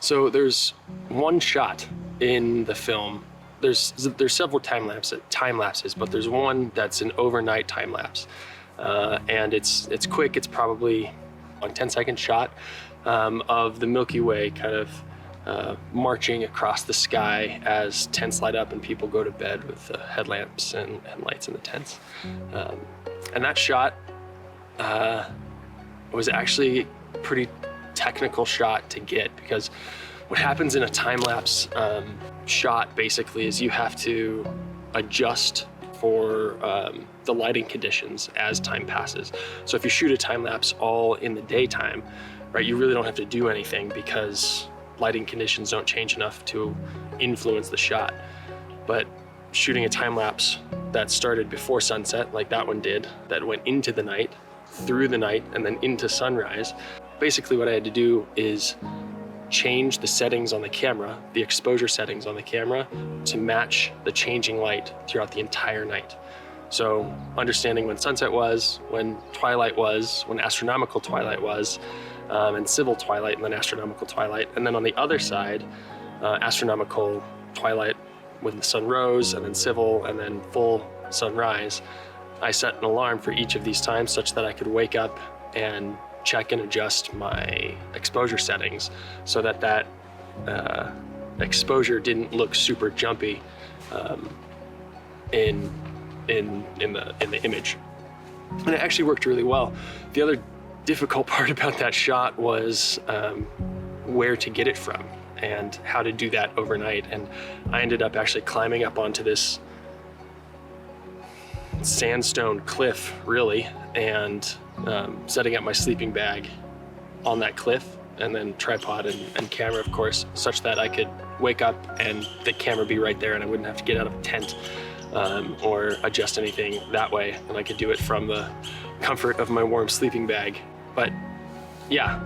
So there's one shot in the film. There's several time lapses, but there's one that's an overnight time lapse, and it's quick. It's probably a 10-second shot of the Milky Way kind of marching across the sky as tents light up and people go to bed with headlamps and lights in the tents. And that shot was actually a pretty technical shot to get, because what happens in a time-lapse shot basically is you have to adjust for the lighting conditions as time passes. So if you shoot a time-lapse all in the daytime, right, you really don't have to do anything because lighting conditions don't change enough to influence the shot. But shooting a time-lapse that started before sunset, like that one did, that went into the night, through the night, and then into sunrise, basically what I had to do is change the settings on the camera, the exposure settings on the camera, to match the changing light throughout the entire night. So understanding when sunset was, when twilight was, when astronomical twilight was, and civil twilight, and then astronomical twilight. And then on the other side, astronomical twilight when the sun rose, and then civil, and then full sunrise. I set an alarm for each of these times such that I could wake up and check and adjust my exposure settings so that that exposure didn't look super jumpy in the image. And it actually worked really well. The other difficult part about that shot was where to get it from and how to do that overnight. And I ended up actually climbing up onto this sandstone cliff, really, and setting up my sleeping bag on that cliff, and then tripod and camera, of course, such that I could wake up and the camera be right there and I wouldn't have to get out of a tent or adjust anything that way, and I could do it from the comfort of my warm sleeping bag. But yeah,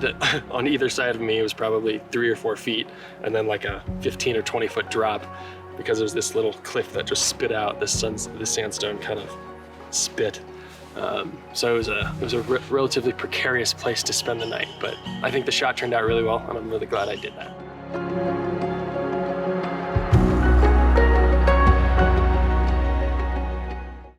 on either side of me it was probably 3 or 4 feet, and then like a 15 or 20 foot drop, because there's this little cliff that just spit out the sandstone kind of spit. So it was a relatively precarious place to spend the night, but I think the shot turned out really well, and I'm really glad I did that.